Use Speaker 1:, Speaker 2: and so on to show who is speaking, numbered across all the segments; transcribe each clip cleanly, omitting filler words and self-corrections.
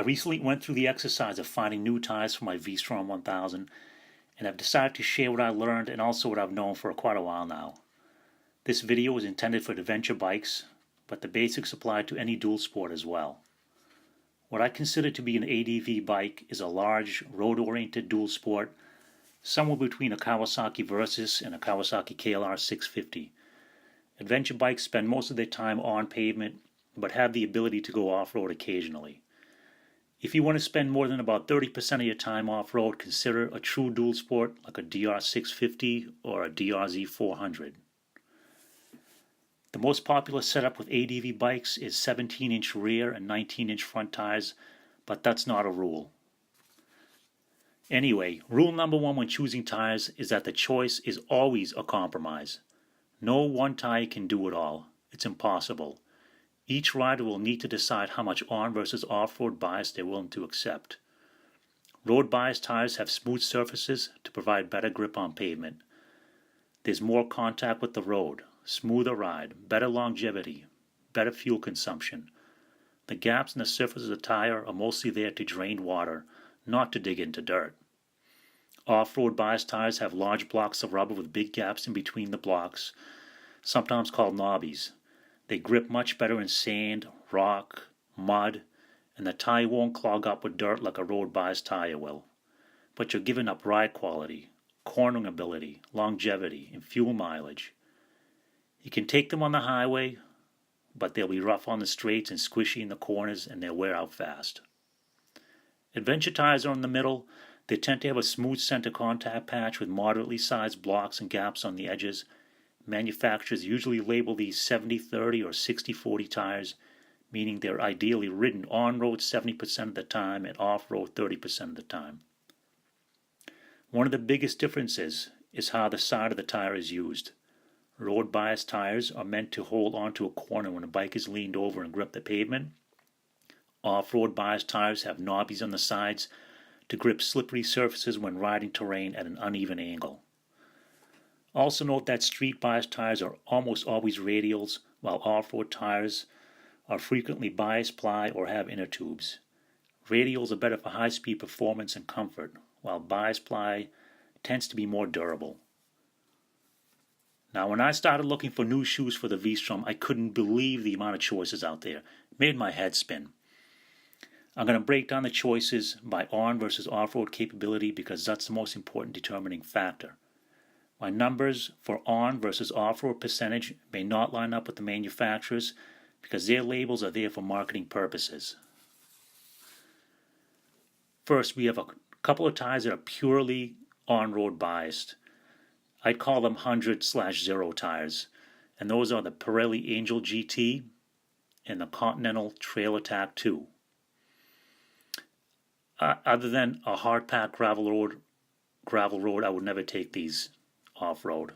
Speaker 1: recently went through the exercise of finding new tires for my V-Strom 1000, and I've decided to share what I learned and also what I've known for quite a while now. This video is intended for adventure bikes, but the basics apply to any dual sport as well. What I consider to be an ADV bike is a large, road-oriented dual sport, somewhere between a Kawasaki Versys and a Kawasaki KLR 650. Adventure bikes spend most of their time on pavement, but have the ability to go off-road occasionally. If you want to spend more than about 30% of your time off-road, consider a true dual sport like a DR650 or a DRZ400. The most popular setup with ADV bikes is 17-inch rear and 19-inch front tires, but that's not a rule. Anyway, rule number one when choosing tires is that the choice is always a compromise. No one tire can do it all. It's impossible. Each rider will need to decide how much on versus off-road bias they're willing to accept. Road bias tires have smooth surfaces to provide better grip on pavement. There's more contact with the road, smoother ride, better longevity, better fuel consumption. The gaps in the surface of the tire are mostly there to drain water, not to dig into dirt. Off-road bias tires have large blocks of rubber with big gaps in between the blocks, sometimes called knobbies. They grip much better in sand, rock, mud, and the tire won't clog up with dirt like a road bias tire will. But you're giving up ride quality, cornering ability, longevity, and fuel mileage. You can take them on the highway, but they'll be rough on the straights and squishy in the corners, and they'll wear out fast. Adventure tires are in the middle. They tend to have a smooth center contact patch with moderately sized blocks and gaps on the edges. Manufacturers usually label these 70-30 or 60-40 tires, meaning they're ideally ridden on-road 70% of the time and off-road 30% of the time. One of the biggest differences is how the side of the tire is used. Road bias tires are meant to hold onto a corner when a bike is leaned over and grip the pavement. Off-road bias tires have knobbies on the sides to grip slippery surfaces when riding terrain at an uneven angle. Also note that street bias tires are almost always radials, while off-road tires are frequently bias ply or have inner tubes. Radials are better for high-speed performance and comfort, while bias ply tends to be more durable. Now, when I started looking for new shoes for the V-Strom, I couldn't believe the amount of choices out there. It made my head spin. I'm going to break down the choices by on versus off-road capability because that's the most important determining factor. My numbers for on versus off-road percentage may not line up with the manufacturers because their labels are there for marketing purposes. First, we have a couple of tires that are purely on-road biased. I'd call them 100/0 tires, and those are the Pirelli Angel GT and the Continental Trail Attack 2. Other than a hard-packed gravel road, I would never take these off-road.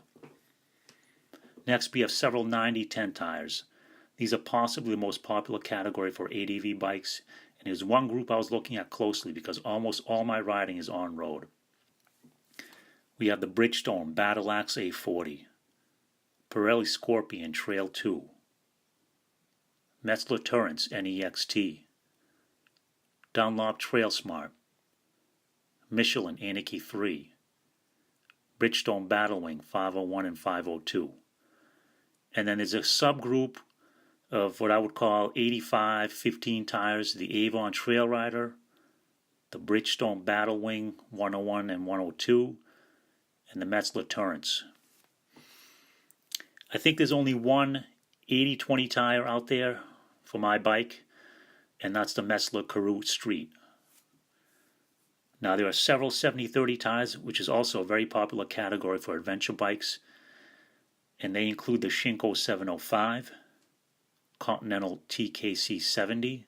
Speaker 1: Next, we have several 90/10 tires. These are possibly the most popular category for ADV bikes, and there's one group I was looking at closely because almost all my riding is on-road. We have the Bridgestone Battle Axe A40, Pirelli Scorpion Trail 2, Metzler Turrets NEXT, Dunlop Trail Smart, Michelin Anarchy 3, Bridgestone Battlewing 501 and 502. And then there's a subgroup of what I would call 85/15 tires, the Avon Trail Rider, the Bridgestone Battlewing 101 and 102, and the Metzler Turrets. I think there's only one 80/20 tire out there for my bike, and that's the Metzler Karoo Street. Now there are several 70/30 tires, which is also a very popular category for adventure bikes, and they include the Shinko 705, Continental TKC 70,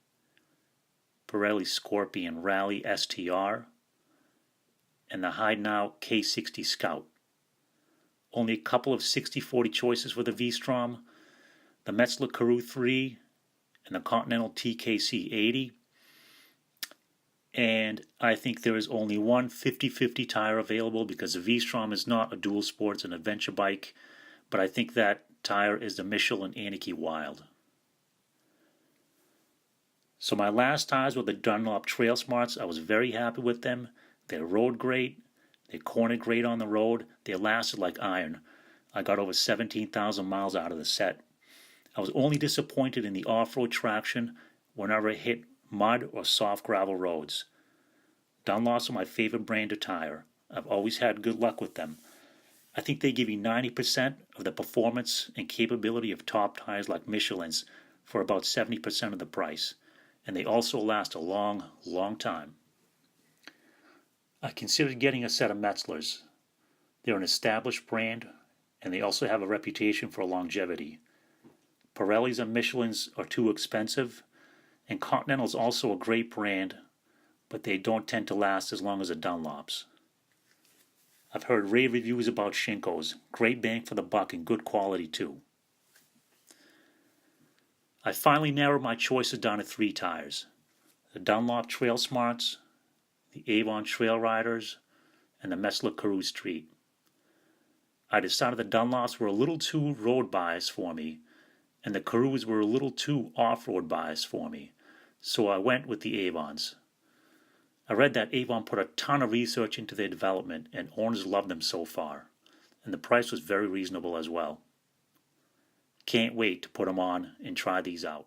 Speaker 1: Pirelli Scorpion Rally STR, and the Heidenau K60 Scout. Only a couple of 60/40 choices for the V-Strom, the Metzler Karoo 3 and the Continental TKC 80. And I think there is only one 50/50 tire available because the V-Strom is not a dual sport, it's an adventure bike, but I think that tire is the Michelin Anarchy Wild. So my last tires were the Dunlop Trail Smarts. I was very happy with them. They rode great. They cornered great on the road. They lasted like iron. I got over 17,000 miles out of the set. I was only disappointed in the off-road traction whenever I hit mud or soft gravel roads. Dunlops are my favorite brand of tire. I've always had good luck with them. I think they give you 90% of the performance and capability of top tires like Michelin's for about 70% of the price, and they also last a long, long time. I considered getting a set of Metzler's. They're an established brand, and they also have a reputation for longevity. Pirelli's and Michelin's are too expensive, and Continental's also a great brand, but they don't tend to last as long as the Dunlops. I've heard rave reviews about Shinko's. Great bang for the buck and good quality too. I finally narrowed my choices down to 3 tires. The Dunlop Trail Smarts, the Avon Trail Riders, and the Messler Karoo Street. I decided the Dunlops were a little too road biased for me, and the Karoos were a little too off-road biased for me, so I went with the Avons. I read that Avon put a ton of research into their development, and owners love them so far, and the price was very reasonable as well. Can't wait to put them on and try these out.